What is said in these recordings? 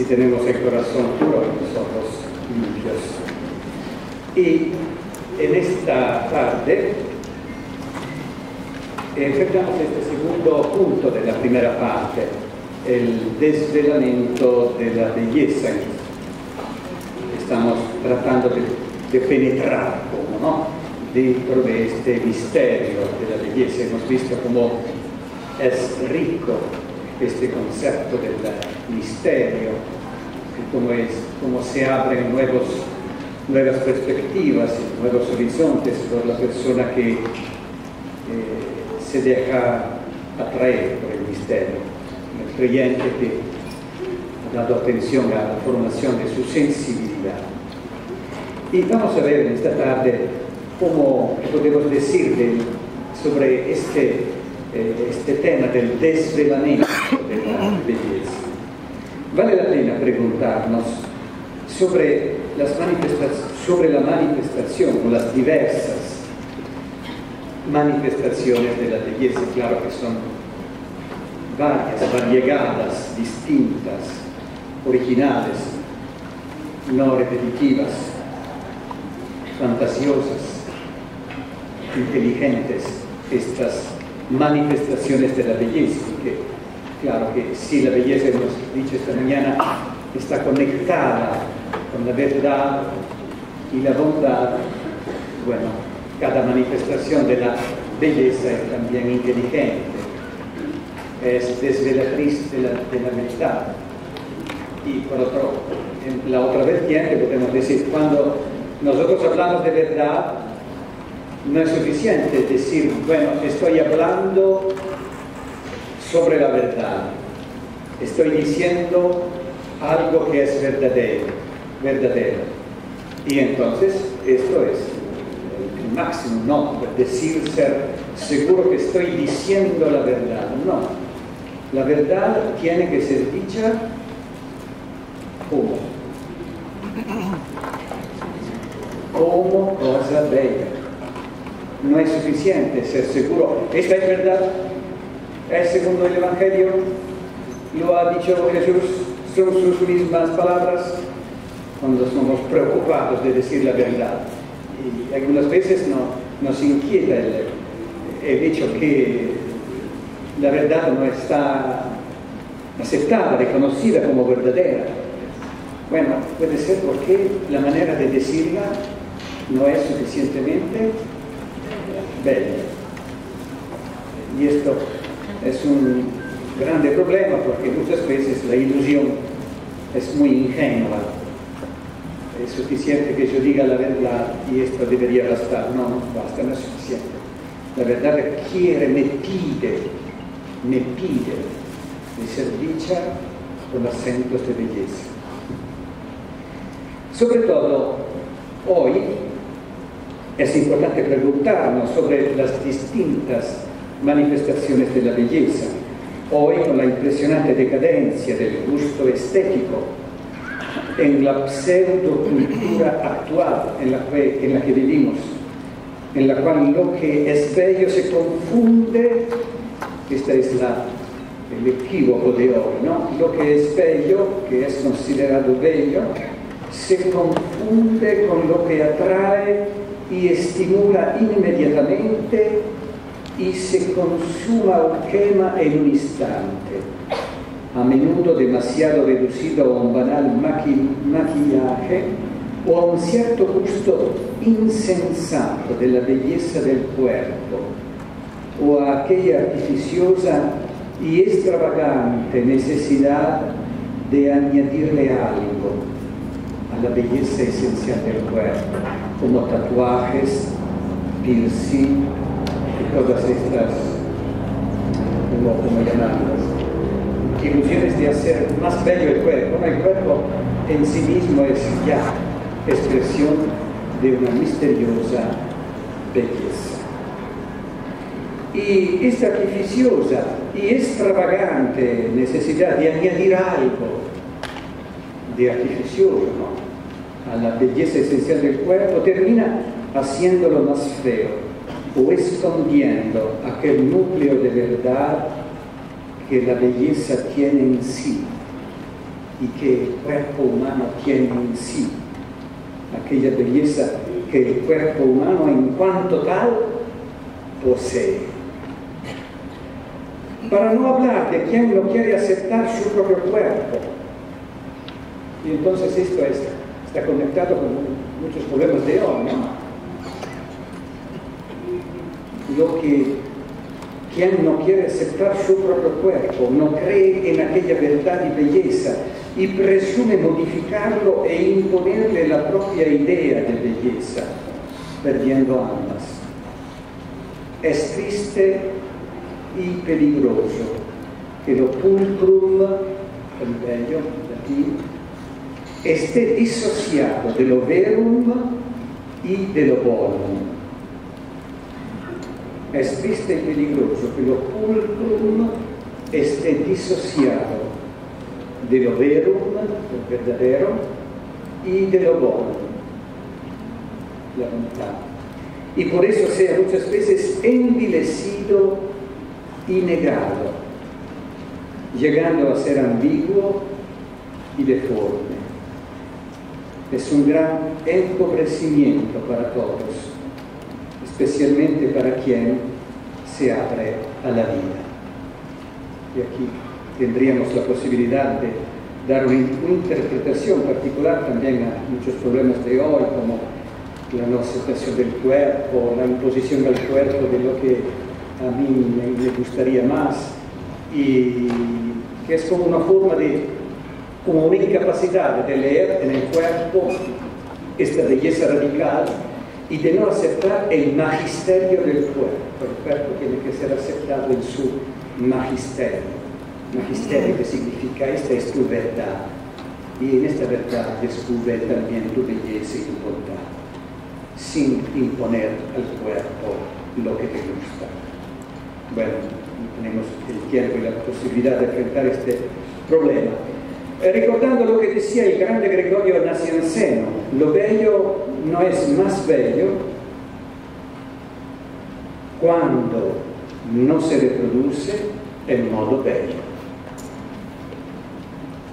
si tenemos el corazón puro y los ojos limpios. Y en esta tarde enfrentamos este segundo punto de la primera parte, el desvelamiento de la belleza. Estamos tratando de penetrar, ¿no?, dentro de este misterio de la belleza. Hemos visto cómo es rico este concepto del misterio, y cómo se abren nuevas perspectivas, nuevos horizontes por la persona que se deja atraer por el misterio, el creyente que ha dado atención a la formación de su sensibilidad. Y vamos a ver en esta tarde cómo podemos decir sobre este tema del desvelamiento de la belleza. Vale la pena preguntarnos sobre la manifestación o las diversas manifestaciones de la belleza. Claro que son varias, variegadas, distintas, originales, no repetitivas, fantasiosas, inteligentes, estas manifestaciones de la belleza, que claro que si la belleza, hemos dicho esta mañana, está conectada con la verdad y la bondad, bueno, cada manifestación de la belleza es también inteligente, es desvelatriz de la verdad. Y por otro, en la otra vertiente podemos decir, cuando nosotros hablamos de verdad, no es suficiente decir, bueno, estoy hablando sobre la verdad, estoy diciendo algo que es verdadero. Y entonces esto es el máximo, no decir, ser seguro que estoy diciendo la verdad, no. La verdad tiene que ser dicha como cosa bella. No es suficiente ser seguro, esta es verdad, es según el Evangelio, lo ha dicho Jesús, son sus mismas palabras, cuando somos preocupados de decir la verdad. Y algunas veces nos inquieta el hecho que la verdad no está aceptada, reconocida como verdadera. Bueno, puede ser porque la manera de decirla no es suficientemente bella. Y esto es un grande problema porque muchas veces la ilusión es muy ingenua. Es suficiente que yo diga la verdad y esto debería bastar. No, no basta, no es suficiente. La verdad requiere, me pide de ser dicha con acentos de belleza. Sobre todo, hoy es importante preguntarnos sobre las distintas manifestaciones de la belleza. Hoy, con la impresionante decadencia del gusto estético, en la pseudocultura actual en la que vivimos, en la cual lo que es bello se confunde, este es el equívoco de hoy, ¿no? Lo que es bello, que es considerado bello, se confunde con lo que atrae y estimula inmediatamente y se consuma o quema en un instante, a menudo demasiado reducido a un banal maquillaje o a un cierto gusto insensato de la belleza del cuerpo o a aquella artificiosa y extravagante necesidad de añadirle algo a la belleza esencial del cuerpo, como tatuajes, piercing y todas estas, como llamarlas, ilusiones de hacer más bello el cuerpo. No, el cuerpo en sí mismo es ya expresión de una misteriosa belleza. Y esta artificiosa y extravagante necesidad de añadir algo de artificioso, ¿no?, a la belleza esencial del cuerpo termina haciéndolo más feo o escondiendo aquel núcleo de verdad que la belleza tiene en sí. y que el cuerpo humano tiene en sí, aquella belleza que el cuerpo humano en cuanto tal posee. Para no hablar de quien no quiere aceptar su propio cuerpo. Y entonces esto está conectado con muchos problemas de hoy, ¿no? Quien no quiere aceptar su propio cuerpo, no cree en aquella verdad y belleza y presume modificarlo e imponerle la propia idea de belleza, perdiendo ambas. Es triste y peligroso que lo pulcrum, el bello, latín, esté disociado de lo verum y de lo bonum. Es triste y peligroso que lo pulcrum esté disociado de lo verum, lo verdadero, y de lo bonum, la bondad. Y por eso sea muchas veces envilecido y negado, llegando a ser ambiguo y deforme. Es un gran empobrecimiento para todos, especialmente para quien se abre a la vida. Y aquí tendríamos la posibilidad de dar una interpretación particular también a muchos problemas de hoy, como la no aceptación del cuerpo, la imposición al cuerpo de lo que a mí me gustaría más, y que es como una forma como una incapacidad de leer en el cuerpo esta belleza radical y de no aceptar el magisterio del cuerpo. El cuerpo tiene que ser aceptado en su magisterio. Magisterio que significa, esta es tu verdad, y en esta verdad descubre también tu belleza y tu bondad, sin imponer al cuerpo lo que te gusta. Bueno, tenemos el tiempo y la posibilidad de enfrentar este problema. Recordando lo que decía el grande Gregorio Nacianceno, lo bello no es más bello cuando no se reproduce en modo bello.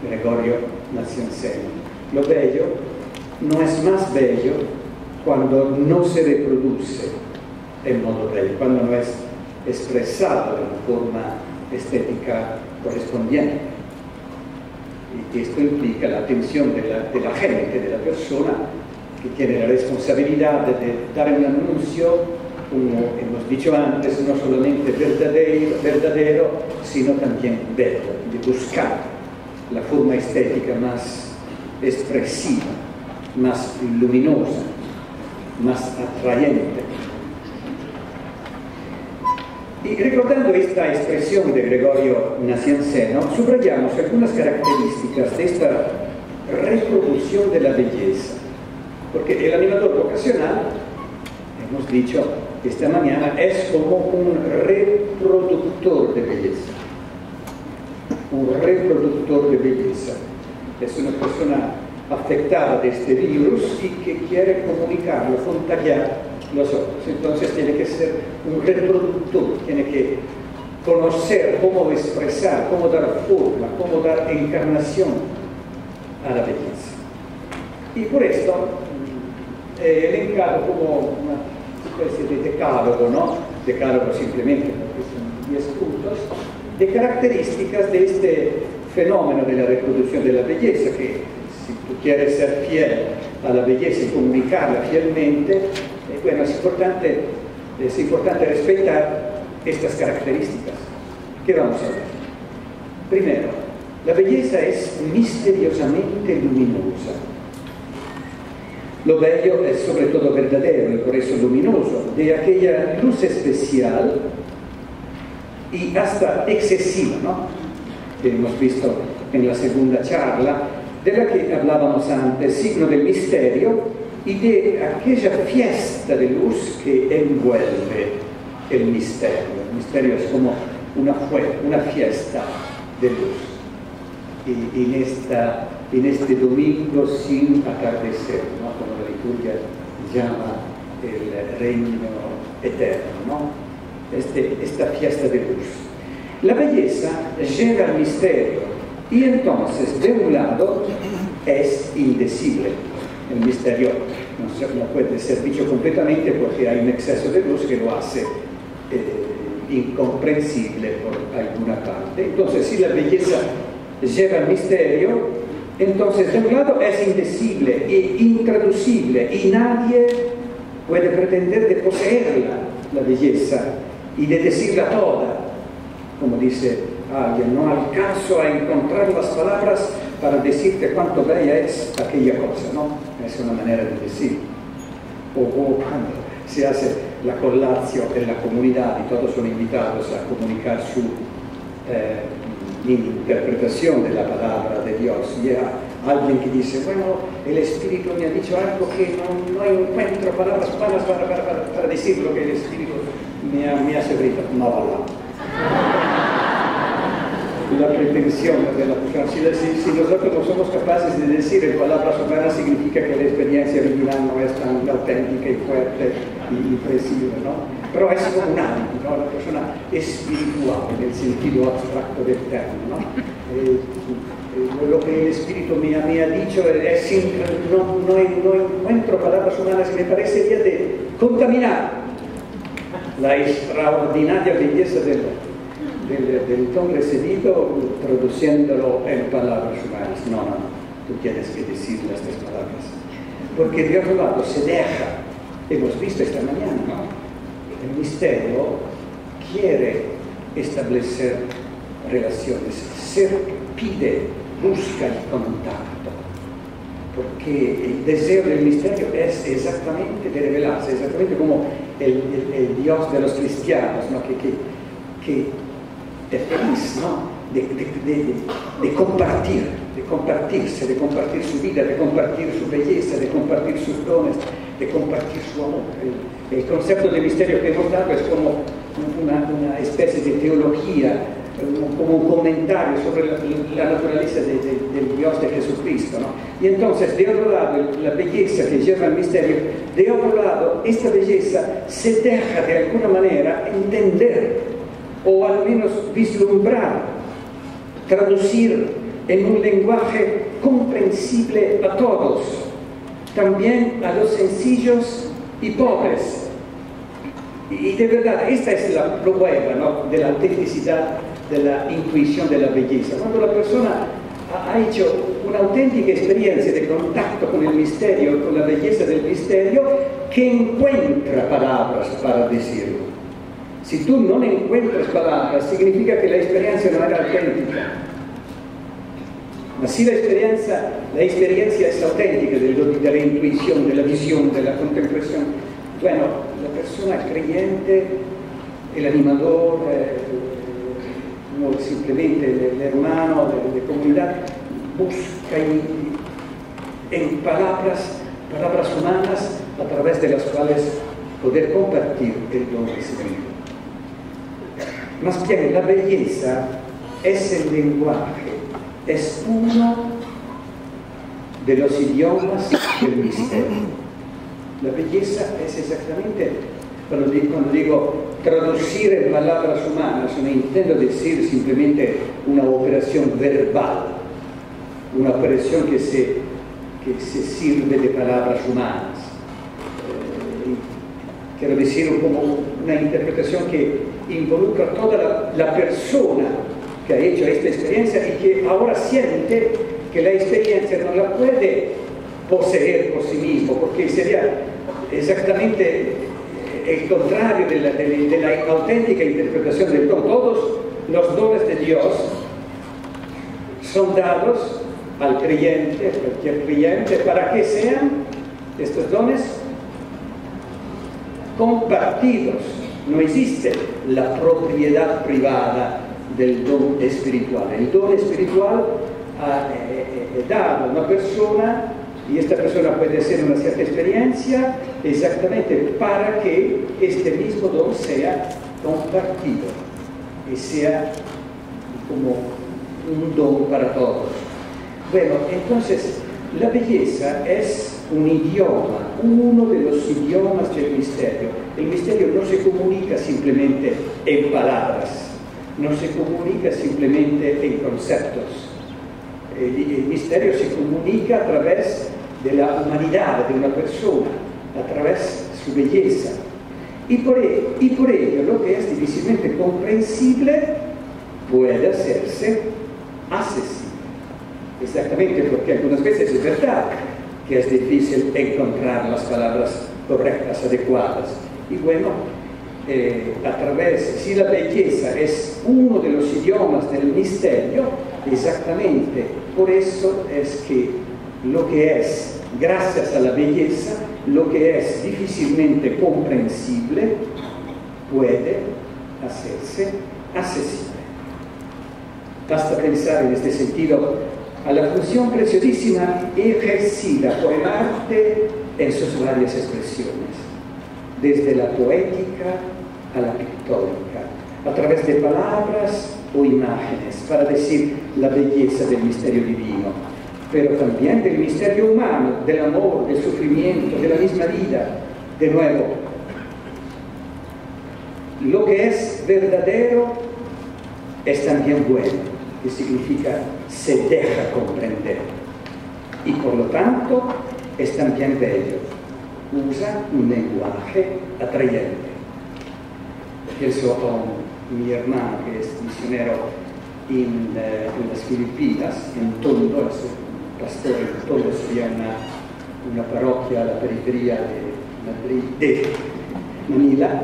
Gregorio Nacianceno. Lo bello no es más bello cuando no se reproduce en modo bello, cuando no es expresado de una forma estética correspondiente. Y esto implica la atención de la gente, de la persona, que tiene la responsabilidad de dar un anuncio, como hemos dicho antes, no solamente verdadero, sino también bello, de buscar la forma estética más expresiva, más luminosa, más atrayente. Y recordando esta expresión de Gregorio Nacianceno, subrayamos algunas características de esta reproducción de la belleza, porque el animador vocacional, hemos dicho esta mañana, es como un reproductor de belleza. Un reproductor de belleza. Es una persona afectada de este virus y que quiere comunicarlo, contagiar los otros. Entonces tiene que ser un reproductor, tiene que conocer cómo expresar, cómo dar forma, cómo dar encarnación a la belleza. Y por esto he elencado como una especie de decálogo, ¿no? Decálogo simplemente porque son 10 puntos de características de este fenómeno de la reproducción de la belleza, que si tú quieres ser fiel a la belleza y comunicarla fielmente, bueno, es importante respetar estas características. ¿Qué vamos a ver? Primero, la belleza es misteriosamente luminosa. Lo bello es sobre todo verdadero y por eso luminoso, de aquella luz especial y hasta excesiva, ¿no? Que hemos visto en la segunda charla, de la que hablábamos antes, signo del misterio y de aquella fiesta de luz que envuelve el misterio. El misterio es como una fiesta de luz. Y en este domingo sin atardecer, ¿no? Como la liturgia llama el reino eterno, ¿no? Esta fiesta de luz. La belleza llega al misterio Y entonces, de un lado, es indecible. El misterio no puede ser dicho completamente porque hay un exceso de luz que lo hace incomprensible por alguna parte. Entonces, si la belleza lleva al misterio, entonces de un lado es indecible e intraducible y nadie puede pretender de poseerla, la belleza, y de decirla toda, como dice alguien, no alcanzo a encontrar las palabras para decirte cuánto bella es aquella cosa, ¿no? Es una manera de decir. O cuando se hace la collazio en la comunidad y todos son invitados a comunicar su interpretación de la palabra de Dios, y hay alguien que dice, bueno, el Espíritu me ha dicho algo que no encuentro palabras humanas para decir lo que el Espíritu me hace gritar. No va. La pretensión de la persona. Si nosotros no somos capaces de decir en palabras humanas, significa que la experiencia original no es tan auténtica y fuerte y precisa, ¿no? Pero es como un hábito, ¿no? La persona espiritual en el sentido abstracto del término, ¿no? Lo que el Espíritu me ha dicho es simple, no encuentro palabras humanas y me parecería de contaminar la extraordinaria belleza del don recibido, traduciéndolo en palabras humanas. No, tú tienes que decir estas palabras. Porque de otro lado se deja, hemos visto esta mañana, ¿no? El misterio quiere establecer relaciones, pide, busca el contacto, porque el deseo del misterio es exactamente de revelarse, exactamente como el Dios de los cristianos, ¿no? que es feliz, ¿no? de compartirse, de compartir su vida, de compartir su belleza, de compartir sus dones, de compartir su amor. El concepto de misterio que hemos dado es como una especie de teología, como un comentario sobre la naturaleza del Dios de Jesucristo, ¿no? Y entonces, de otro lado, la belleza que lleva al misterio, de otro lado, esta belleza se deja de alguna manera entender, o al menos vislumbrar, traducir en un lenguaje comprensible a todos, también a los sencillos y pobres. Y de verdad, esta es la prueba, ¿no?, de la autenticidad de la intuición de la belleza. Cuando la persona ha hecho una auténtica experiencia de contacto con el misterio, con la belleza del misterio, que encuentra palabras para decirlo. Si tú no encuentras palabras, significa que la experiencia no era auténtica. Así la experiencia es auténtica de la intuición, de la visión, de la contemplación. Bueno, la persona creyente, el animador, simplemente el hermano de comunidad, busca en palabras humanas a través de las cuales poder compartir el don recibido. Más bien, la belleza es el lenguaje, es uno de los idiomas del misterio. La belleza es exactamente, cuando digo traducir en palabras humanas, no intento decir simplemente una operación verbal, una operación que se sirve de palabras humanas. Quiero decir como una interpretación que involucra toda la persona que ha hecho esta experiencia y que ahora siente que la experiencia no la puede poseer por sí mismo, porque sería exactamente el contrario de la auténtica interpretación del don. Todos los dones de Dios son dados al creyente, cualquier creyente, para que sean estos dones compartidos. No existe la propiedad privada del don espiritual. El don espiritual ha dado a una persona, y esta persona puede hacer una cierta experiencia exactamente para que este mismo don sea compartido y sea como un don para todos. Bueno, entonces la belleza es un idioma, uno de los idiomas del misterio. El misterio no se comunica simplemente en palabras, no se comunica simplemente en conceptos. el misterio se comunica a través de la humanidad de una persona, a través de su belleza. Y por ello lo que es difícilmente comprensible puede hacerse accesible. Exactamente, porque algunas veces es verdad que es difícil encontrar las palabras correctas, adecuadas. Y bueno, si la belleza es uno de los idiomas del misterio, exactamente por eso es que lo que es, gracias a la belleza, lo que es difícilmente comprensible puede hacerse accesible. Basta pensar en este sentido a la función preciosísima ejercida por el arte en sus varias expresiones, desde la poética a la pictórica, a través de palabras o imágenes, para decir la belleza del misterio divino, pero también del misterio humano, del amor, del sufrimiento, de la misma vida. De nuevo, lo que es verdadero es también bueno, que significa se deja comprender, y por lo tanto es también bello, usa un lenguaje atrayente. Pienso a mi hermano que es misionero en las Filipinas, en Tondo, es un pastor en Tondo, sería una parroquia a la periferia de Manila,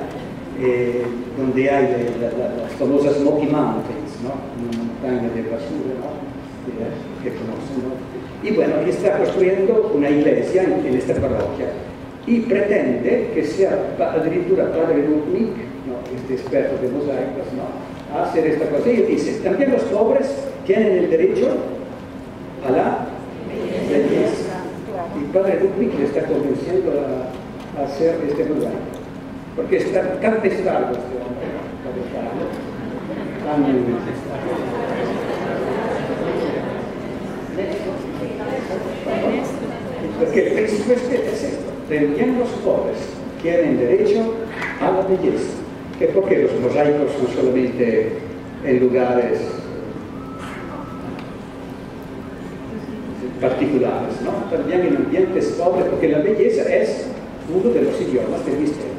donde hay las famosas Smoky Mountains, ¿no? Una montaña de basura, ¿no? que conocen, ¿no? Y bueno, está construyendo una iglesia en esta parroquia y pretende que sea addirittura padre Rudnick, ¿no? Este experto de mosaicos, ¿no? A hacer esta cosa. Y dice, también los pobres tienen el derecho a la belleza. Y padre Rudnick le está convenciendo a hacer este mosaico, porque está tan pesado este hombre, porque el principio es esto: también los pobres tienen derecho a la belleza. Que porque los mosaicos son solamente en lugares particulares, ¿no? También en ambientes pobres, porque la belleza es uno de los idiomas del misterio.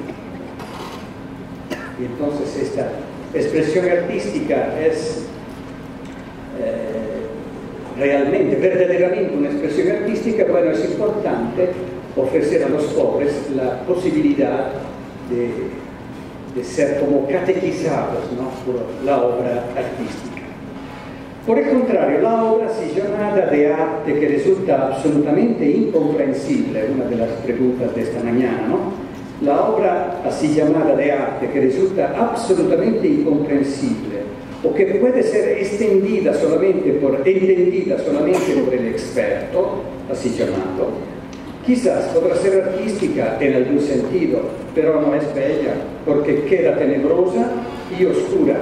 Y entonces esta expresión artística es realmente, verdaderamente una expresión artística. Bueno, es importante ofrecer a los pobres la posibilidad de ser como catequizados, ¿no? Por la obra artística. Por el contrario, la obra así llamada de arte que resulta absolutamente incomprensible, una de las preguntas de esta mañana, ¿no? La obra así llamada de arte que resulta absolutamente incomprensible o que puede ser entendida solamente por el experto, así llamado, quizás podrá ser artística en algún sentido, pero no es bella porque queda tenebrosa y oscura,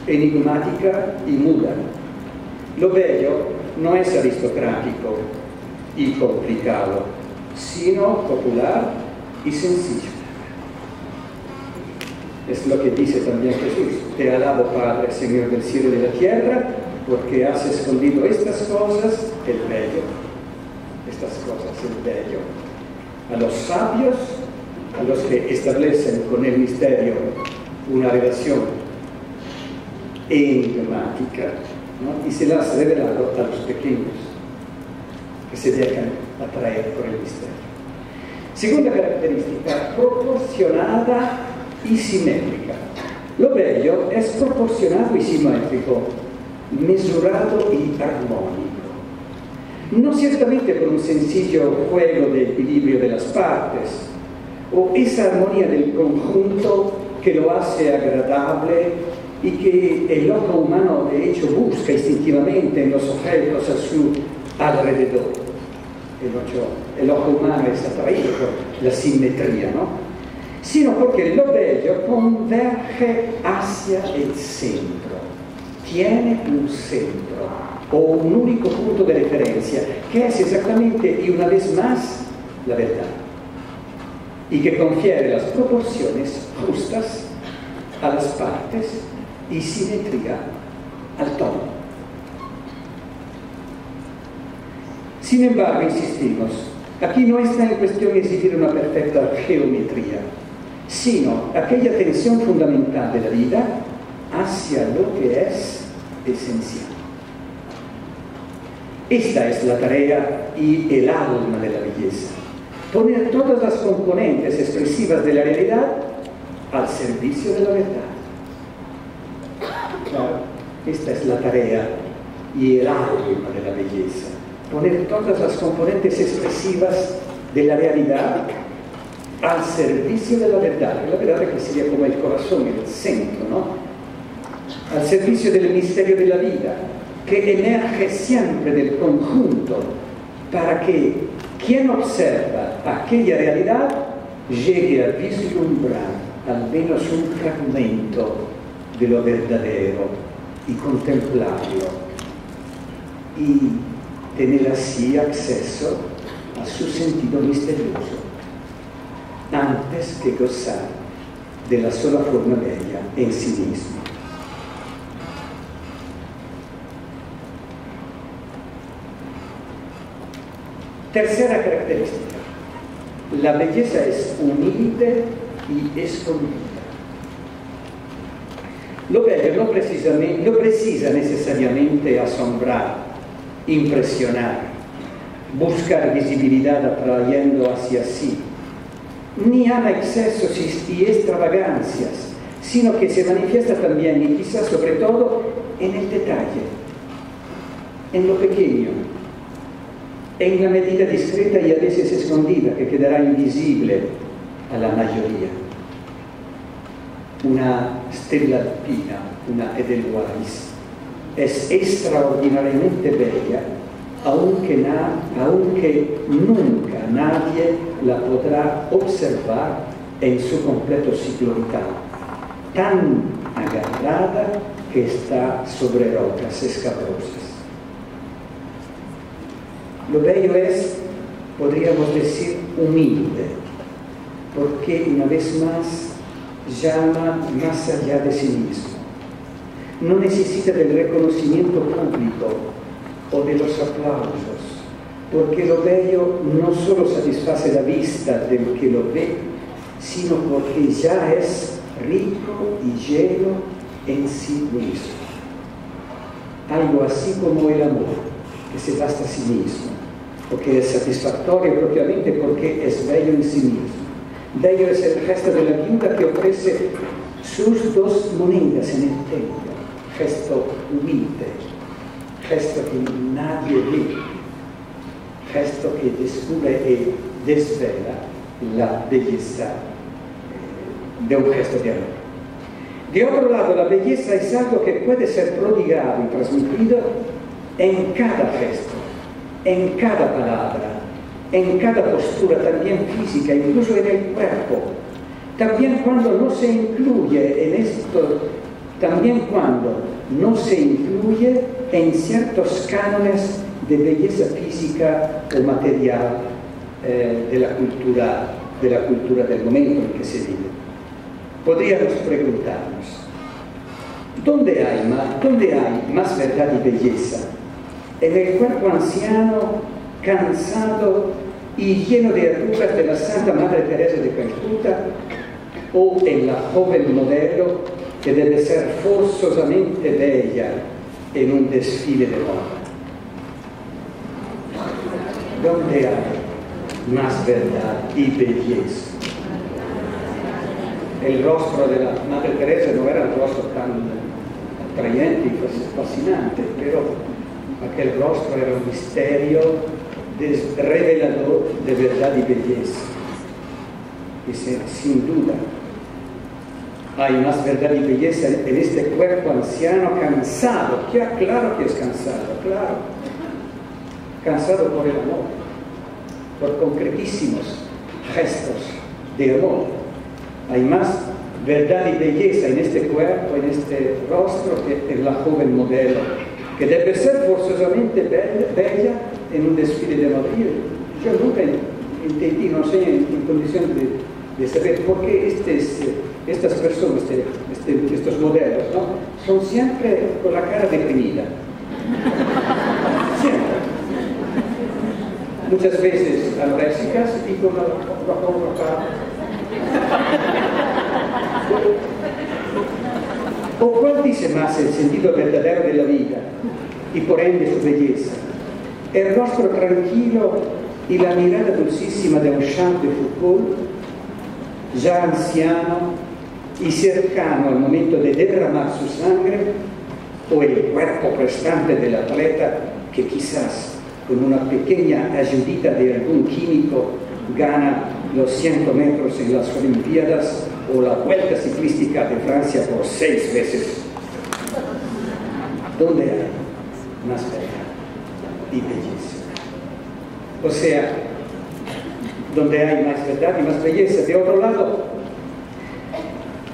enigmática y muda. Lo bello no es aristocrático y complicado, sino popular y sencillo. Es lo que dice también Jesús: te alabo, Padre, Señor del cielo y de la tierra, porque has escondido estas cosas, el bello, a los sabios, a los que establecen con el misterio una relación enigmática, ¿no? Y se las has revelado a los pequeños, que se dejan atraer por el misterio. Segunda característica: proporcionada y simétrica. Lo bello es proporcionado y simétrico, mesurado y armónico. No ciertamente por un sencillo juego de equilibrio de las partes, o esa armonía del conjunto que lo hace agradable y que el ojo humano de hecho busca instintivamente en los objetos a su alrededor. El ojo humano es atraído por la simetría, ¿no? Sino porque lo bello converge hacia el centro, tiene un centro o un único punto de referencia, que es exactamente y una vez más la verdad, y que confiere las proporciones justas a las partes y simetría al tono. Sin embargo, insistimos, aquí no está en cuestión exigir una perfecta geometría, sino aquella tensión fundamental de la vida hacia lo que es esencial. Esta es la tarea y el alma de la belleza, poner todas las componentes expresivas de la realidad al servicio de la verdad. Claro, esta es la tarea y el alma de la belleza, poner todas las componentes expresivas de la realidad al servicio de la verdad. La verdad que sería como el corazón, el centro, ¿no? Al servicio del misterio de la vida, que emerge siempre del conjunto, para que quien observa aquella realidad llegue a vislumbrar al menos un fragmento de lo verdadero y contemplarlo, y tener así acceso a su sentido misterioso, antes que gozar de la sola forma bella en sí mismo. Tercera característica: la belleza es humilde y escondida. Lo bello no precisa necesariamente asombrar, impresionar, buscar visibilidad atrayendo hacia sí, ni ama excesos y extravagancias, sino que se manifiesta también, y quizás sobre todo, en el detalle, en lo pequeño, en la medida discreta y a veces escondida, que quedará invisible a la mayoría. Una stella alpina, una Edelweiss, es extraordinariamente bella, aunque nunca nadie la podrá observar en su completo ciclo vital, tan agarrada que está sobre rocas escabrosas. Lo bello es, podríamos decir, humilde, porque una vez más llama más allá de sí mismo. No necesita del reconocimiento público o de los aplausos, porque lo bello no solo satisface la vista del que lo ve, sino porque ya es rico y lleno en sí mismo. Algo así como el amor, que se basta a sí mismo, porque es satisfactorio propiamente porque es bello en sí mismo. Bello es el gesto de la viuda que ofrece sus 2 monedas en el templo, gesto humilde, gesto que nadie ve, gesto que descubre y desvela la belleza de un gesto de amor. De otro lado, la belleza es algo que puede ser prodigado y transmitido en cada gesto, en cada palabra, en cada postura, también física, incluso en el cuerpo. También cuando no se incluye en esto, también cuando no se incluye en ciertos cánones de belleza física o material de la cultura del momento en que se vive. Podríamos preguntarnos, ¿dónde hay más verdad y belleza? ¿En el cuerpo anciano, cansado y lleno de arrugas de la Santa Madre Teresa de Calcuta, o en la joven modelo que debe ser forzosamente bella en un desfile de moda? ¿Dónde hay más verdad y belleza? El rostro de la Madre Teresa no era un rostro tan atrayente y fascinante, pero aquel rostro era un misterio revelador de verdad y belleza. Y sin duda hay más verdad y belleza en este cuerpo anciano cansado. Claro que es cansado, claro. Cansado por el amor, por concretísimos gestos de amor. Hay más verdad y belleza en este cuerpo, en este rostro, que en la joven modelo, que debe ser forzosamente bella en un desfile de moda. Yo nunca entendí, no sé, en condición de saber por qué estas personas, estos modelos, ¿no?, son siempre con la cara deprimida. Siempre. muchas veces anoréxicas y con la boca. ¿O cuál dice más el sentido verdadero de la vida y por ende su belleza? El rostro tranquilo y la mirada dulcísima de un Charles de Foucault, ya anciano y cercano al momento de derramar su sangre, o el cuerpo prestante del atleta que quizás con una pequeña ayudita de algún químico gana los 100 metros en las Olimpiadas o la Vuelta Ciclística de Francia por 6 veces. ¿Dónde hay más verdad y belleza? O sea, donde hay más verdad y más belleza. De otro lado,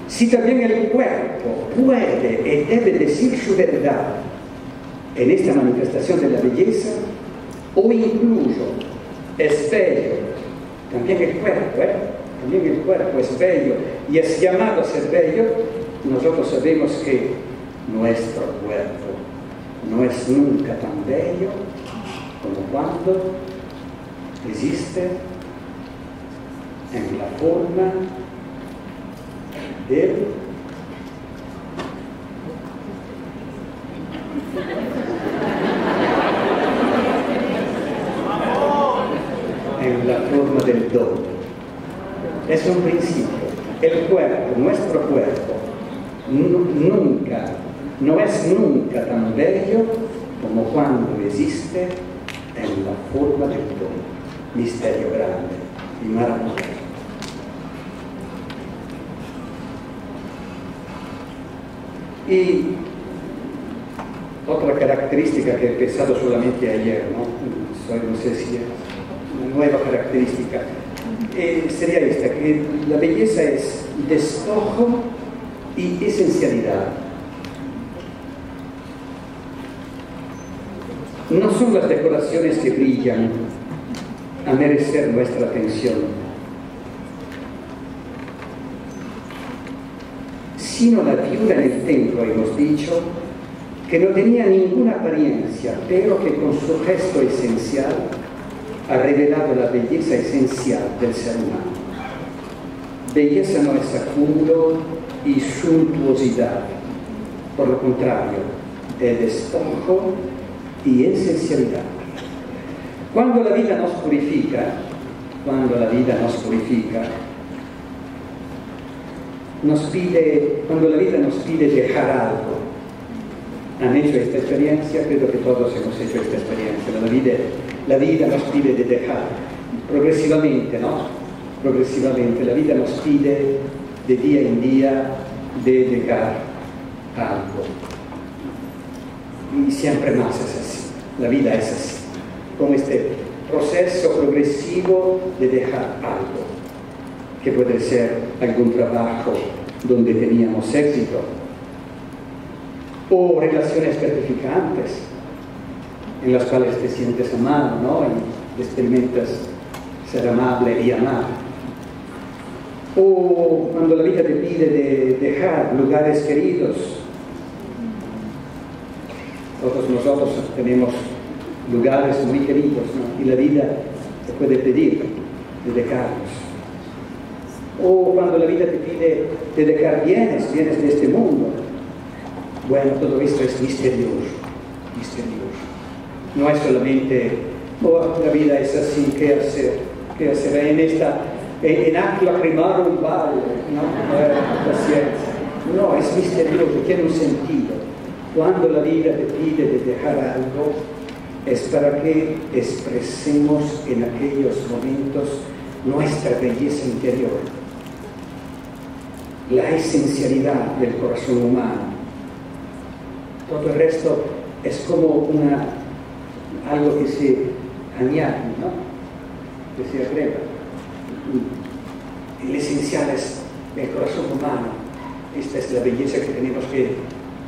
si también el cuerpo puede y debe decir su verdad en esta manifestación de la belleza, o incluso es bello, también el cuerpo es bello y es llamado a ser bello, nosotros sabemos que nuestro cuerpo no es nunca tan bello como cuando existe en la forma del don. Es un principio. El cuerpo, nuestro cuerpo, no es nunca tan bello como cuando existe en la forma del don. Misterio grande y maravilloso. Y otra característica que he pensado solamente ayer, no sé si es una nueva característica, sería esta, que la belleza es despojo y esencialidad. No son las decoraciones que brillan a merecer nuestra atención, sino la viuda en el templo, hemos dicho, que no tenía ninguna apariencia, pero que con su gesto esencial ha revelado la belleza esencial del ser humano. Belleza no es acúmulo y suntuosidad, por lo contrario, es despojo y esencialidad. Cuando la vida nos purifica, cuando la vida nos pide dejar algo. ¿Han hecho esta experiencia? Creo que todos hemos hecho esta experiencia. La vida nos pide de dejar, progresivamente, ¿no? Progresivamente, la vida nos pide de día en día de dejar algo. Y siempre más es así, la vida es así, como este proceso progresivo de dejar algo, que puede ser algún trabajo donde teníamos éxito, o relaciones gratificantes, en las cuales te sientes amado, ¿no? Y experimentas ser amable y amar. O cuando la vida te pide de dejar lugares queridos. Todos nosotros tenemos lugares muy queridos, ¿no? Y la vida te puede pedir de dejarlos. O cuando la vida te pide de dejar bienes de este mundo. Bueno, todo esto es misterioso. No es solamente, la vida es así, ¿qué hacer? En aclamar un valle, ¿no? Paciencia. No, es misterioso, tiene un sentido. Cuando la vida te pide de dejar algo, es para que expresemos en aquellos momentos nuestra belleza interior, la esencialidad del corazón humano. Todo el resto es como algo que se añade, ¿no? Que se agrega. El esencial es el corazón humano. Esta es la belleza que tenemos que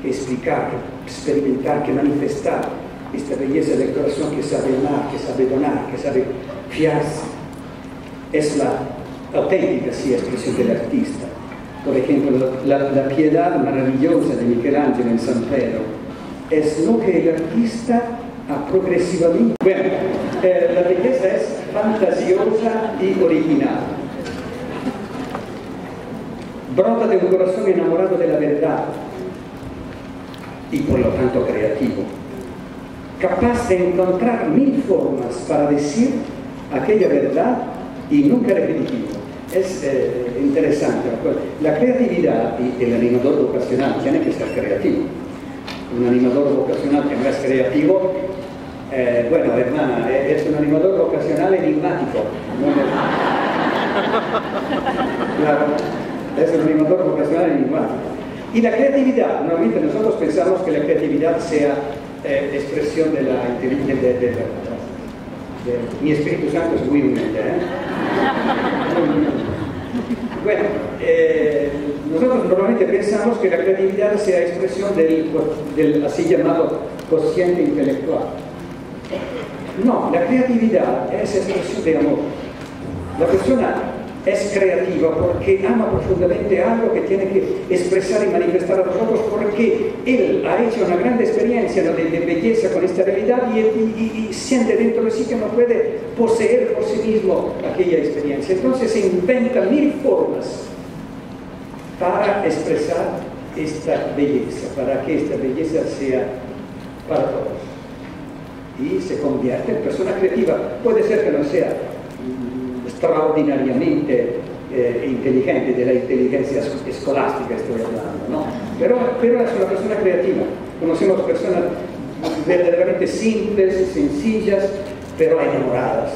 explicar, que experimentar, que manifestar. Esta belleza del corazón que sabe amar, que sabe donar, que sabe fiarse. Es la auténtica expresión del artista. Por ejemplo, la piedad maravillosa de Michelangelo en San Pedro es lo que el artista progresivamente. Bueno, la belleza es fantasiosa y original. Brota de un corazón enamorado de la verdad y por lo tanto creativo, capaz de encontrar mil formas para decir aquella verdad y nunca repetitivo. Es interesante. La creatividad y el animador vocacional tiene que ser creativo. Un animador vocacional que no es creativo, bueno, hermana, es un animador vocacional enigmático. Claro, es un animador vocacional enigmático. Y la creatividad, normalmente nosotros pensamos que la creatividad sea expresión de la inteligencia de mi Espíritu Santo es muy humilde, Bueno, nosotros normalmente pensamos que la creatividad sea expresión del así llamado cociente intelectual. No, la creatividad es expresión de amor. La persona es creativa porque ama profundamente algo que tiene que expresar y manifestar a nosotros, porque él ha hecho una gran experiencia de belleza con esta realidad y siente dentro de sí que no puede poseer por sí mismo aquella experiencia. Entonces se inventa mil formas para expresar esta belleza, para que esta belleza sea para todos. Y se convierte en persona creativa. Puede ser que no sea extraordinariamente inteligente, de la inteligencia escolástica estoy hablando, ¿no? Pero es una persona creativa. Conocemos personas verdaderamente simples, sencillas, pero enamoradas.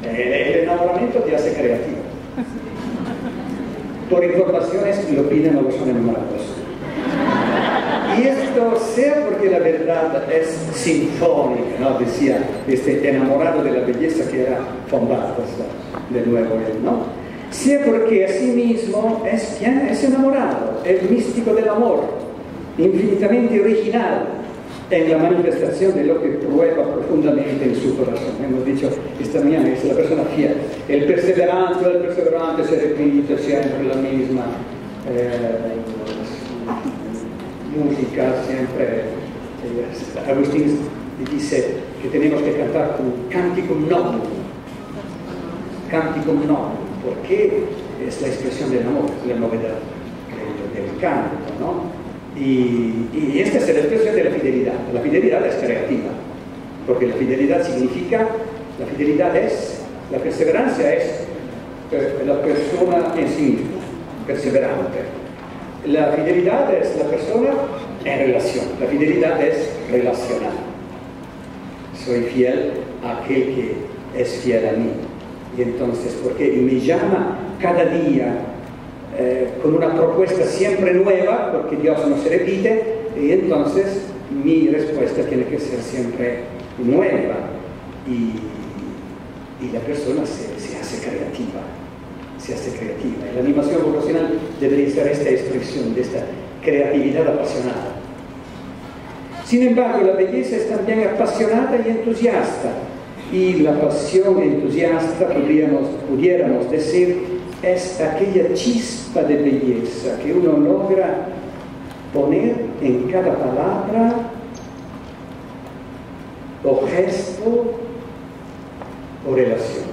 El enamoramiento te hace creativo. Por informaciones, lo piden o lo son enamorados. Y esto sea porque la verdad es sinfónica, ¿no? Decía este enamorado de la belleza que era von Balthasar, de nuevo él, ¿no? Sea porque asimismo es enamorado, el místico del amor, infinitamente original en la manifestación de lo que prueba profundamente en su corazón. Hemos dicho esta mañana, es la persona fiel. El perseverante se repite siempre la misma música, siempre. Agustín dice que tenemos que cantar con canticum novum. Canticum novum, porque es la expresión del amor, la novedad del canto, ¿no? Y esta es la expresión de la fidelidad. La fidelidad es creativa, porque la fidelidad significa, la perseverancia es la persona en sí misma, perseverante. La fidelidad es la persona en relación, la fidelidad es relacional. Soy fiel a aquel que es fiel a mí. Y entonces, porque me llama cada día con una propuesta siempre nueva, porque Dios no se repite, y entonces mi respuesta tiene que ser siempre nueva, y la persona se hace creativa, y la animación vocacional debería ser esta expresión de esta creatividad apasionada. Sin embargo, la belleza es también apasionada y entusiasta, y la pasión entusiasta, pudiéramos decir, es aquella chispa de belleza que uno logra poner en cada palabra o gesto o relación.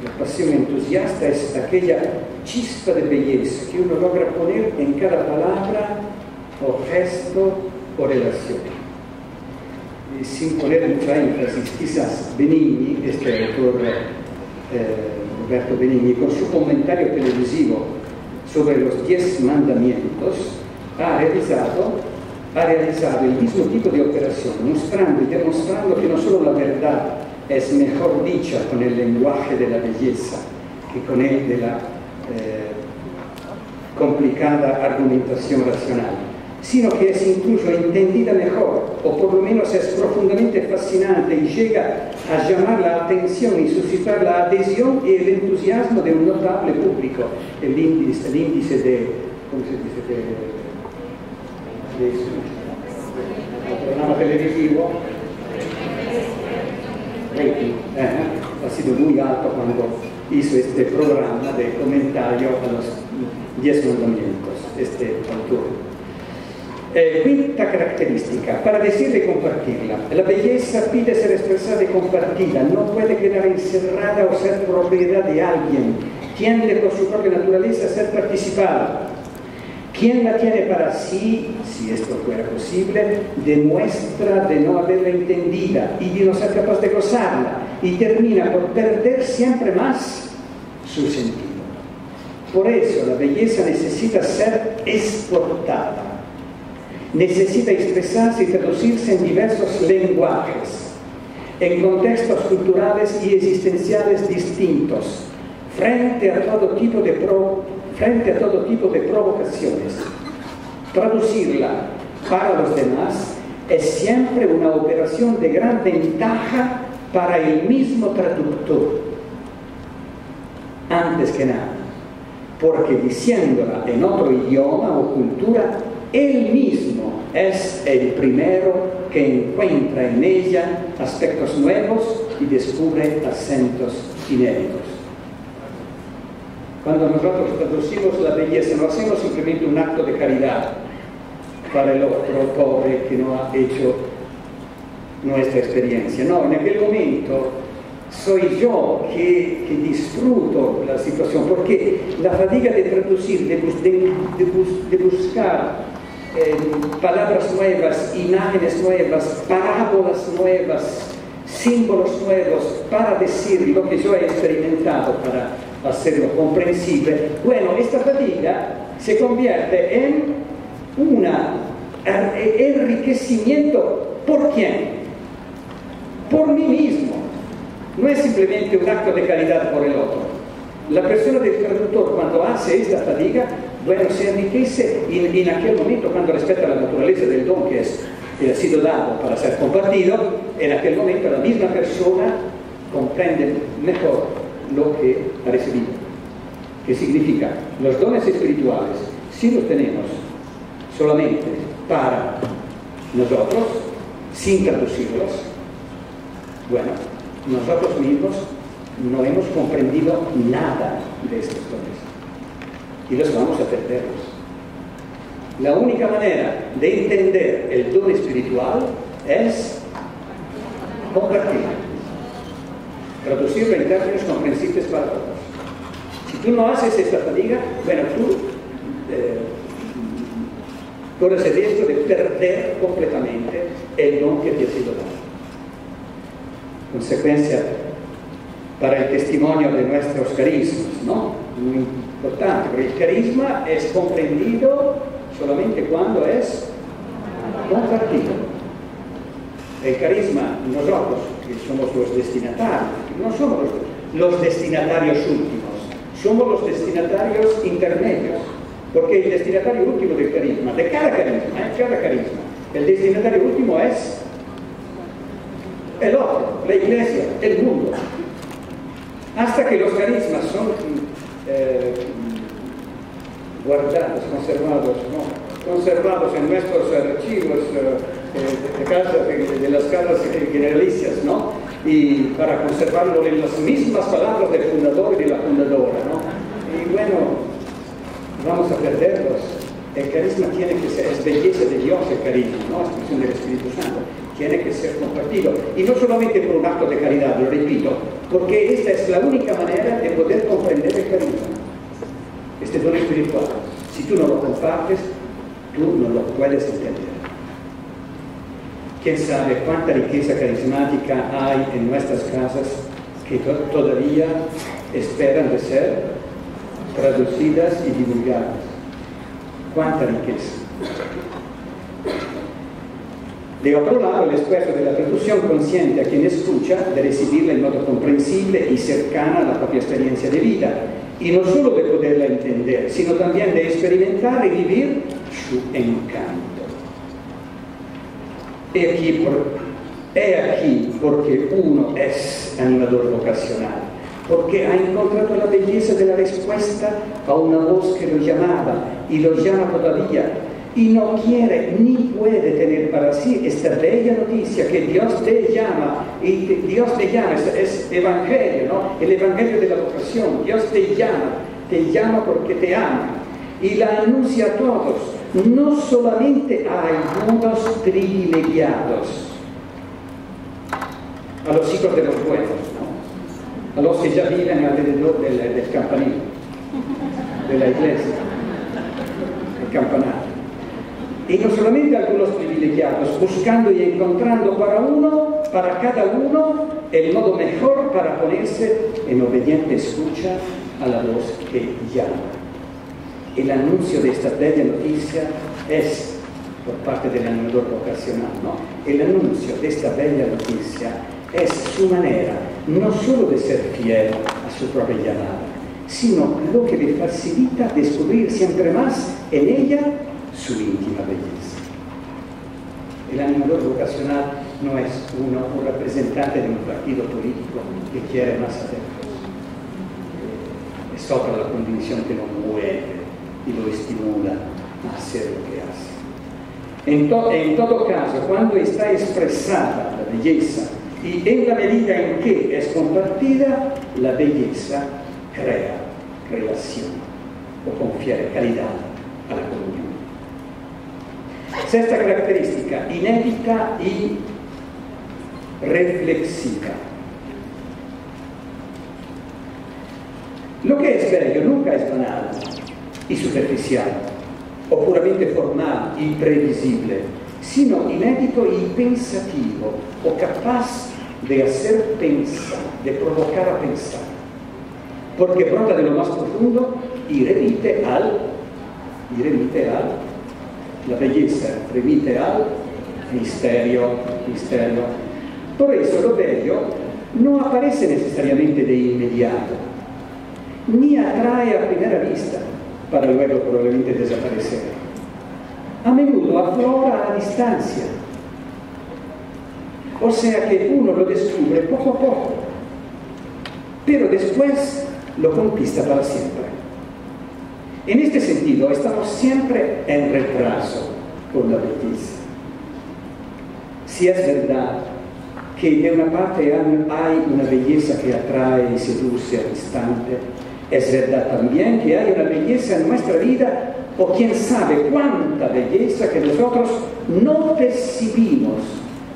La pasión entusiasta es aquella chispa de belleza que uno logra poner en cada palabra o gesto o relación. Y sin poner mucha énfasis, quizás Benigni, este autor Roberto Benigni, con su comentario televisivo sobre los 10 mandamientos, ha realizado el mismo tipo de operación, mostrando y demostrando que no solo la verdad es mejor dicha con el lenguaje de la belleza que con el de la complicada argumentación racional, sino que es incluso entendida mejor, o por lo menos es profundamente fascinante y llega a llamar la atención y suscitar la adhesión y el entusiasmo de un notable público. El índice de, ¿cómo se dice?, del programa televisivo, ha sido muy alto cuando hizo este programa de comentario a los 10 mandamientos, este autor. Quinta característica, para decirle y compartirla. La belleza pide ser expresada y compartida, no puede quedar encerrada o ser propiedad de alguien. Tiende por su propia naturaleza a ser participada. Quien la tiene para sí, si esto fuera posible, demuestra de no haberla entendida y de no ser capaz de gozarla y termina por perder siempre más su sentido. Por eso la belleza necesita ser exportada. Necesita expresarse y traducirse en diversos lenguajes, en contextos culturales y existenciales distintos, frente a todo tipo de provocaciones. Traducirla para los demás es siempre una operación de gran ventaja para el mismo traductor, antes que nada, porque diciéndola en otro idioma o cultura, él mismo es el primero que encuentra en ella aspectos nuevos y descubre acentos inéditos. Cuando nosotros traducimos la belleza, no hacemos simplemente un acto de caridad para el otro pobre que no ha hecho nuestra experiencia. No, en aquel momento soy yo que disfruto la situación, porque la fatiga de traducir, de buscar palabras nuevas, imágenes nuevas, parábolas nuevas, símbolos nuevos para decir lo que yo he experimentado, para hacerlo comprensible. Bueno, esta fatiga se convierte en un enriquecimiento. ¿Por quién? Por mí mismo. No es simplemente un acto de caridad por el otro. La persona del traductor, cuando hace esta fatiga, bueno, se enriquece y en aquel momento, cuando respeta la naturaleza del don que ha sido dado para ser compartido, en aquel momento la misma persona comprende mejor lo que ha recibido. ¿Qué significa? Los dones espirituales, si los tenemos solamente para nosotros, sin traducirlos, bueno, nosotros mismos no hemos comprendido nada de estos dones y los vamos a perderlos. La única manera de entender el don espiritual es compartirlo, traducirlo en términos comprensibles para todos. Si tú no haces esta fatiga, bueno, tú corres el riesgo de perder completamente el don que te ha sido dado. Consecuencia para el testimonio de nuestros carismas, ¿no? Muy importante, porque el carisma es comprendido solamente cuando es compartido. El carisma, nosotros, que somos los destinatarios, no somos los destinatarios últimos, somos los destinatarios intermedios, porque el destinatario último del carisma, de cada carisma, el destinatario último es el otro, la iglesia, el mundo. Hasta que los carismas son guardados, conservados en nuestros archivos de las casas generalicias, ¿no? Y para conservarlo en las mismas palabras del fundador y de la fundadora, ¿no? Y bueno, vamos a perderlos. El carisma tiene que ser, es belleza de Dios el carisma, ¿no? Expresión del Espíritu Santo. Tiene que ser compartido. Y no solamente por un acto de caridad, lo repito, porque esta es la única manera de poder comprender el carisma, este don espiritual. Si tú no lo compartes, tú no lo puedes entender. ¿Quién sabe cuánta riqueza carismática hay en nuestras casas que todavía esperan de ser traducidas y divulgadas? ¿Cuánta riqueza? De otro lado, el esfuerzo de la traducción consciente a quien escucha de recibirla en modo comprensible y cercana a la propia experiencia de vida, y no solo de poderla entender, sino también de experimentar y vivir su encanto. He aquí porque uno es anulador vocacional, porque ha encontrado la belleza de la respuesta a una voz que lo llamaba y lo llama todavía, y no quiere ni puede tener para sí esta bella noticia que Dios te llama, y Dios te llama, es evangelio, ¿no? El evangelio de la vocación. Dios te llama porque te ama, y la anuncia a todos, no solamente a algunos privilegiados, a los hijos de los buenos, ¿no? A los que ya viven alrededor del campanil, de la iglesia, el campanario. Y no solamente a algunos privilegiados, buscando y encontrando para cada uno, el modo mejor para ponerse en obediente escucha a la voz que llama. El anuncio de esta bella noticia es, por parte del animador vocacional, ¿no? El anuncio de esta bella noticia es su manera no solo de ser fiel a su propia llamada, sino lo que le facilita descubrir siempre más en ella su íntima belleza. El animador vocacional no es un representante de un partido político que quiere más adeptos. Es sopra la convicción que lo mueve y lo estimula a hacer lo que hace. En todo caso, cuando está expresada la belleza y en la medida en que es compartida, la belleza crea relación o confiere calidad a la comunión. Sexta característica, inédita y reflexiva. Lo que es bello nunca es banal y superficial, o puramente formal y previsible, sino inédito y pensativo, o capaz de hacer pensar, de provocar a pensar, porque brota de lo más profundo y remite al, la belleza remite al misterio. Por eso lo bello no aparece necesariamente de inmediato, ni atrae a primera vista, para luego probablemente desaparecer. A menudo aflora a distancia, o sea que uno lo descubre poco a poco, pero después lo conquista para siempre. En este sentido, estamos siempre en retraso con la belleza. Si es verdad que de una parte hay una belleza que atrae y seduce al instante, es verdad también que hay una belleza en nuestra vida, o quién sabe cuánta belleza que nosotros no percibimos,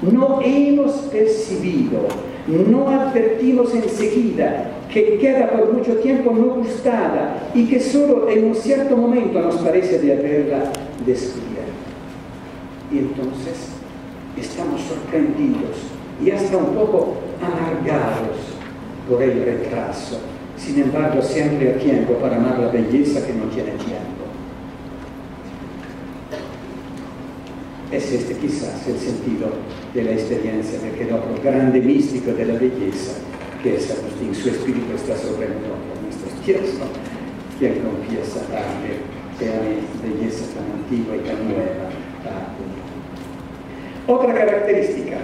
no hemos percibido, no advertimos enseguida, que queda por mucho tiempo no gustada y que solo en un cierto momento nos parece de haberla descubierto. Y entonces estamos sorprendidos y hasta un poco amargados por el retraso. Sin embargo, siempre hay tiempo para amar la belleza que no tiene tiempo. Es este quizás el sentido de la experiencia de aquel otro grande místico de la belleza, que es Agustín. Su espíritu está sobre nosotros, nuestros días, ¿no? Quien confiesa darle que hay belleza tan antigua y tan nueva. Otra característica,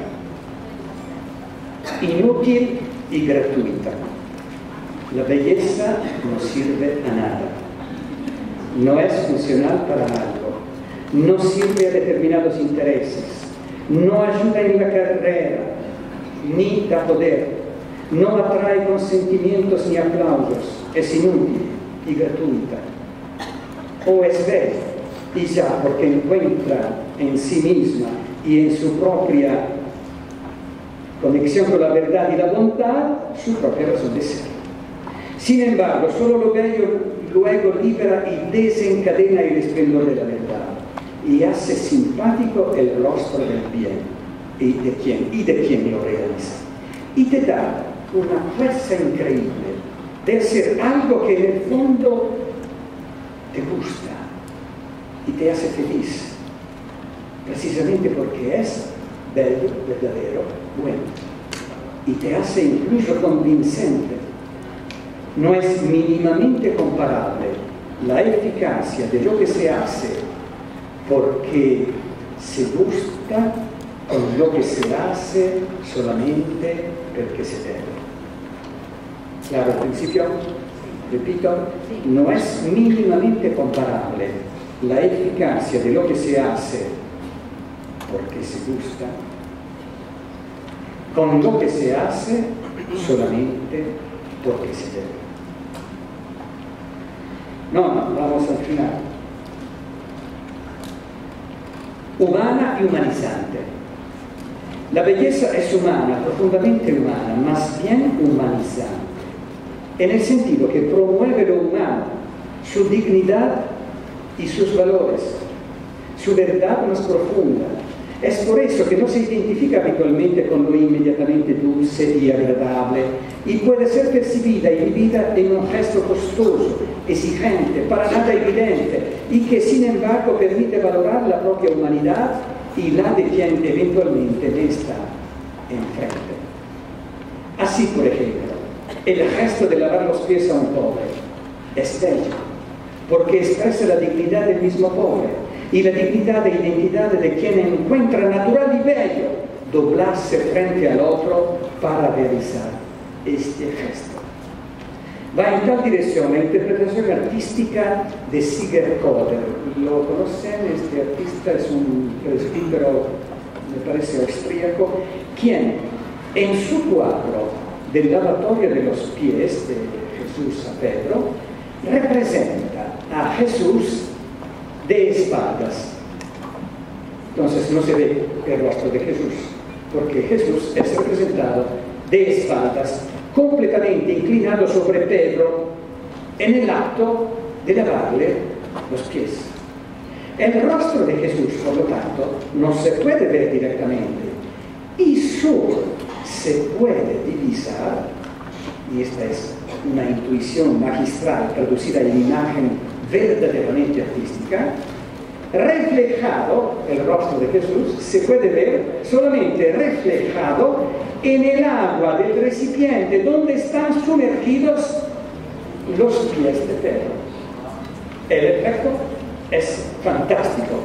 inútil y gratuita. La belleza no sirve a nada, no es funcional para algo, no sirve a determinados intereses, no ayuda en la carrera, ni da poder, no atrae consentimientos ni aplausos, es inútil y gratuita. O es bella y ya, porque encuentra en sí misma y en su propia conexión con la verdad y la bondad su propia razón de ser. Sin embargo, solo lo bello luego libera y desencadena el esplendor de la verdad y hace simpático el rostro del bien y de quien lo realiza. Y te da una fuerza increíble de hacer algo que en el fondo te gusta y te hace feliz, precisamente porque es bello, verdadero, bueno, y te hace incluso convincente. No es mínimamente comparable la eficacia de lo que se hace porque se gusta con lo que se hace solamente porque se debe. Claro, al principio, repito, no es mínimamente comparable la eficacia de lo que se hace porque se gusta con lo que se hace solamente porque se debe. No, vamos al final. humana y humanizante. La belleza es humana, profundamente humana, más bien humanizante, en el sentido que promueve lo humano, su dignidad y sus valores, su verdad más profunda. Es por eso que no se identifica habitualmente con lo inmediatamente dulce y agradable y puede ser percibida y vivida en un gesto costoso, exigente, para nada evidente y que sin embargo permite valorar la propia humanidad y la de quien eventualmente le está enfrente. Así, por ejemplo, el gesto de lavar los pies a un pobre es bello, porque expresa la dignidad del mismo pobre y la dignidad e identidad de quien encuentra natural y bello doblarse frente al otro para realizar este gesto. Va en tal dirección la interpretación artística de Sigurd Koder. ¿Lo conocen? Este artista es un presbítero, me parece austríaco, quien en su cuadro del lavatorio de los pies de Jesús a Pedro representa a Jesús de espaldas. Entonces no se ve el rostro de Jesús, porque Jesús es representado de espaldas, completamente inclinado sobre Pedro en el acto de lavarle los pies. El rostro de Jesús, por lo tanto, no se puede ver directamente y solo se puede divisar, y esta es una intuición magistral traducida en imagen verdaderamente artística, reflejado, el rostro de Jesús se puede ver solamente reflejado en el agua del recipiente donde están sumergidos los pies de Pedro. El efecto es fantástico,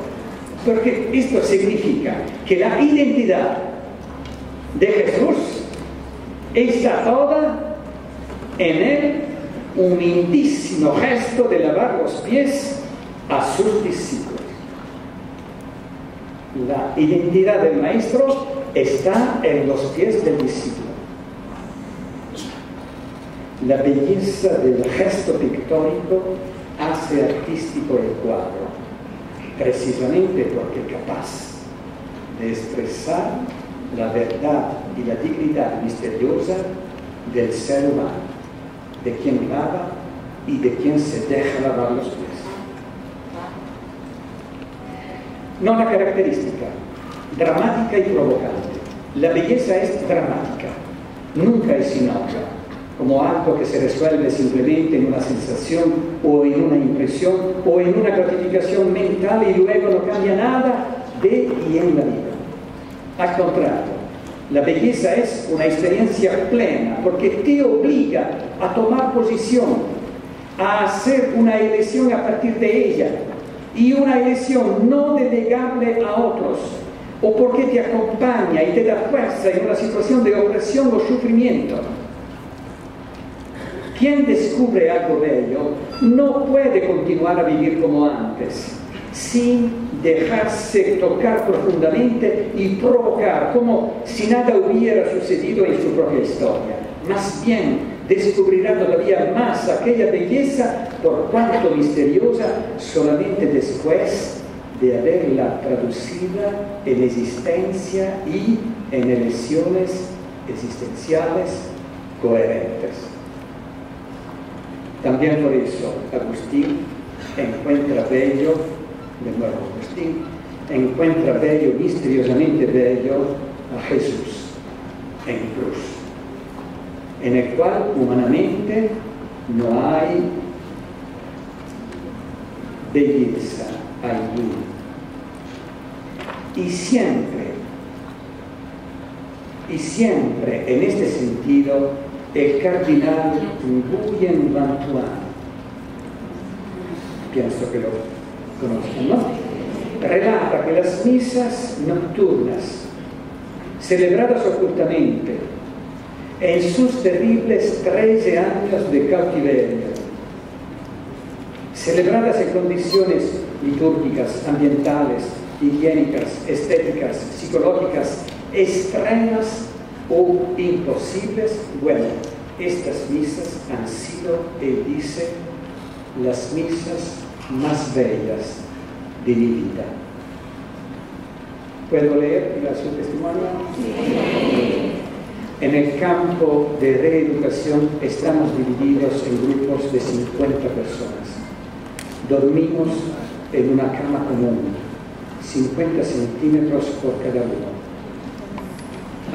porque esto significa que la identidad de Jesús está toda en el humildísimo gesto de lavar los pies a sus discípulos. La identidad del maestro está en los pies del discípulo. La belleza del gesto pictórico hace artístico el cuadro, precisamente porque es capaz de expresar la verdad y la dignidad misteriosa del ser humano, de quien lava y de quien se deja lavar los pies. No la característica, dramática y provocante. La belleza es dramática, nunca es sinónima, como algo que se resuelve simplemente en una sensación o en una impresión o en una gratificación mental y luego no cambia nada de y en la vida. Al contrario, la belleza es una experiencia plena porque te obliga a tomar posición, a hacer una elección a partir de ella, y una elección no delegable a otros, o porque te acompaña y te da fuerza en una situación de opresión o sufrimiento. Quien descubre algo bello no puede continuar a vivir como antes, sin dejarse tocar profundamente y provocar como si nada hubiera sucedido en su propia historia. Más bien, descubrirá todavía más aquella belleza, por cuanto misteriosa, solamente después de haberla traducida en existencia y en elecciones existenciales coherentes. También por eso Agustín encuentra bello, de nuevo Agustín, encuentra bello, misteriosamente bello, a Jesús en cruz, en el cual humanamente no hay belleza alguna. Y siempre en este sentido, el cardenal Nguyen Van Thuan, pienso que lo conocen, ¿no?, relata que las misas nocturnas, celebradas ocultamente en sus terribles 13 años de cautiverio, celebradas en condiciones litúrgicas, ambientales, higiénicas, estéticas, psicológicas, extremas o imposibles, bueno, estas misas han sido, él dice, las misas más bellas de mi vida. ¿Puedo leer su testimonio? Sí. En el campo de reeducación estamos divididos en grupos de 50 personas. Dormimos en una cama común, 50 centímetros por cada uno.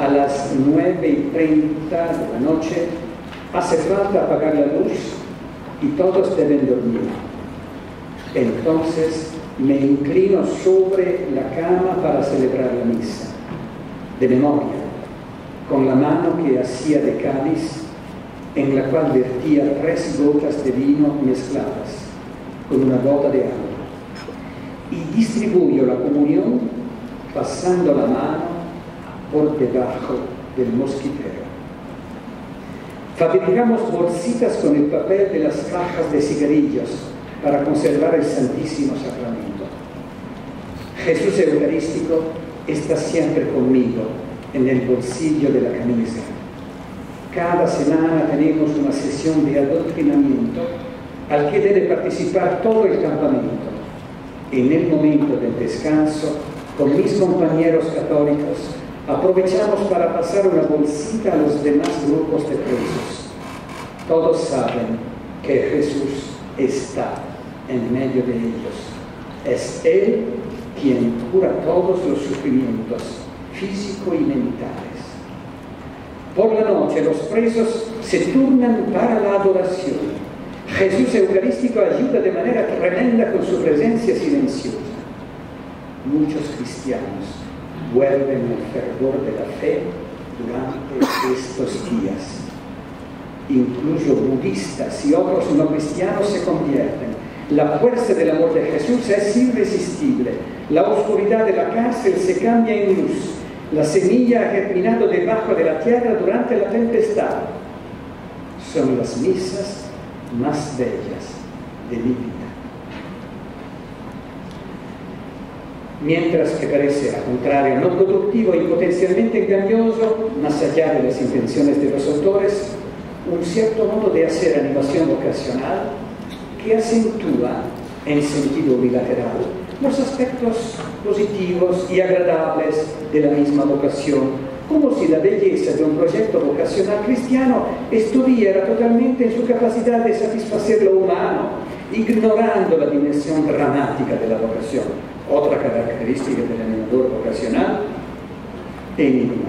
A las 9:30 de la noche hace falta apagar la luz y todos deben dormir. Entonces me inclino sobre la cama para celebrar la misa, de memoria, con la mano que hacía de cáliz, en la cual vertía 3 gotas de vino mezcladas con una gota de agua, y distribuyo la comunión pasando la mano por debajo del mosquitero. Fabricamos bolsitas con el papel de las cajas de cigarrillos para conservar el Santísimo Sacramento. Jesús Eucarístico está siempre conmigo en el bolsillo de la camisa. Cada semana tenemos una sesión de adoctrinamiento al que debe participar todo el campamento. En el momento del descanso, con mis compañeros católicos, aprovechamos para pasar una bolsita a los demás grupos de presos. Todos saben que Jesús está en medio de ellos. Es Él quien cura todos los sufrimientos físicos y mentales. Por la noche los presos se turnan para la adoración. Jesús Eucarístico ayuda de manera tremenda con su presencia silenciosa. Muchos cristianos vuelven al fervor de la fe durante estos días. Incluso budistas y otros no cristianos se convierten. La fuerza del amor de Jesús es irresistible. La oscuridad de la cárcel se cambia en luz. La semilla ha germinado debajo de la tierra durante la tempestad. Son las misas más bellas de mi vida. Mientras que parece, al contrario, no productivo y potencialmente engañoso, más allá de las intenciones de los autores, un cierto modo de hacer animación vocacional que acentúa en sentido bilateral los aspectos positivos y agradables de la misma vocación, como si la belleza de un proyecto vocacional cristiano estuviera totalmente en su capacidad de satisfacer lo humano, ignorando la dimensión dramática de la vocación, otra característica del animador vocacional, enigmática.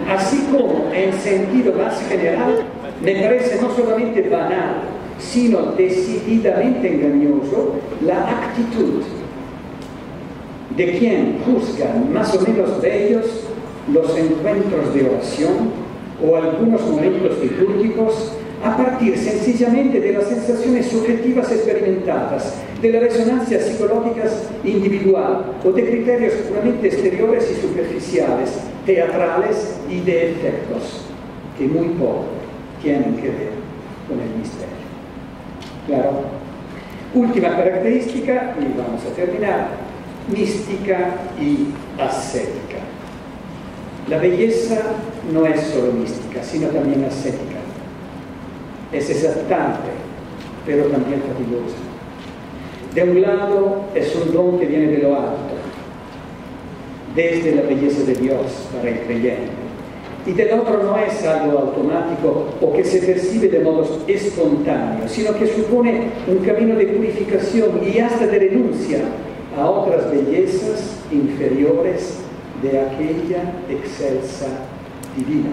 Así como, en sentido más general, me parece no solamente banal, sino decididamente engañoso la actitud de quien juzga más o menos bellos los encuentros de oración o algunos momentos litúrgicos a partir sencillamente de las sensaciones subjetivas experimentadas, de la resonancia psicológica individual o de criterios puramente exteriores y superficiales, teatrales y de efectos, que muy poco tienen que ver con el misterio. Claro. Última característica, y vamos a terminar, mística y ascética. La belleza no es solo mística, sino también ascética. Es exaltante, pero también fatigosa. De un lado, es un don que viene de lo alto, desde la belleza de Dios para el creyente. Y del otro no es algo automático o que se percibe de modo espontáneo, sino que supone un camino de purificación y hasta de renuncia a otras bellezas inferiores de aquella excelsa divina.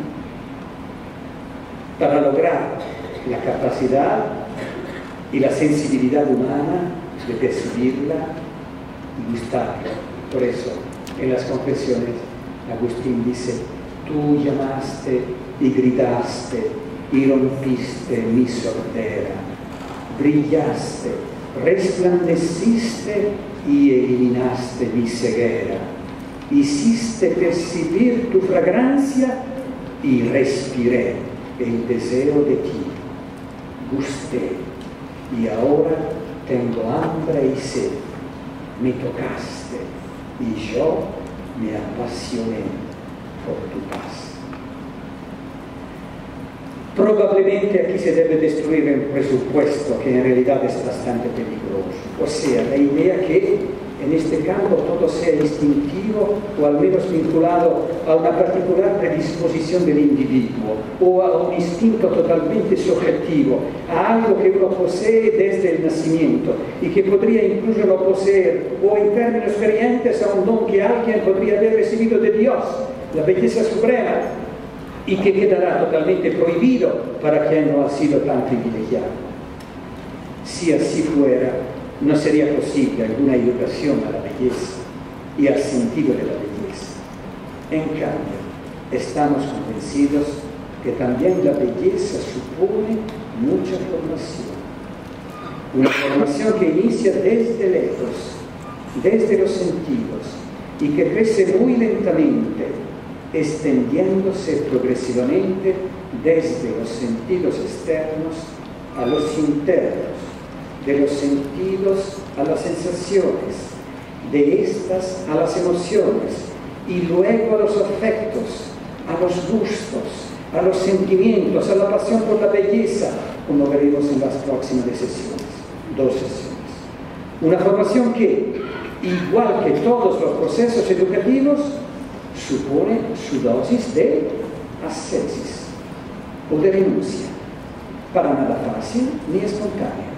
Para lograr la capacidad y la sensibilidad humana de percibirla y gustarla. Por eso, en las confesiones, Agustín dice: tú llamaste y gritaste y rompiste mi sordera, brillaste, resplandeciste y eliminaste mi ceguera, hiciste percibir tu fragancia y respiré el deseo de ti, gusté y ahora tengo hambre y sed, me tocaste y yo me apasioné por tu paz. Probablemente aquí se debe destruir el presupuesto que en realidad es bastante peligroso, o sea, la idea que en este campo todo sea instintivo o al menos vinculado a una particular predisposición del individuo o a un instinto totalmente subjetivo, a algo que uno posee desde el nacimiento y que podría incluso no poseer, o en términos ferientes a un don que alguien podría haber recibido de Dios, la belleza suprema, y que quedará totalmente prohibido para quien no ha sido tan privilegiado. Si así fuera, no sería posible alguna educación a la belleza y al sentido de la belleza. En cambio, estamos convencidos que también la belleza supone mucha formación. Una formación que inicia desde lejos, desde los sentidos, y que crece muy lentamente, extendiéndose progresivamente desde los sentidos externos a los internos, de los sentidos a las sensaciones, de estas a las emociones, y luego a los afectos, a los gustos, a los sentimientos, a la pasión por la belleza, como veremos en las próximas dos sesiones. Una formación que, igual que todos los procesos educativos, supone su dosis de ascesis o de renuncia, para nada fácil ni espontánea.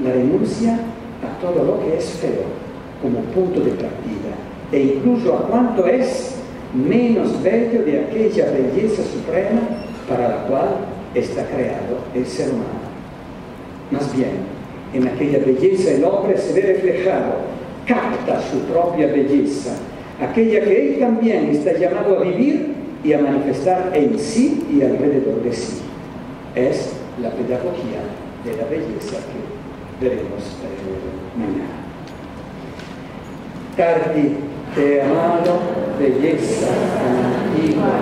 La renuncia a todo lo que es feo como punto de partida e incluso a cuanto es menos bello de aquella belleza suprema para la cual está creado el ser humano. Más bien, en aquella belleza el hombre se ve reflejado, capta su propia belleza, aquella que él también está llamado a vivir y a manifestar en sí y alrededor de sí. Es la pedagogía de la belleza que veremos mañana. Tardi te he amado, belleza antigua.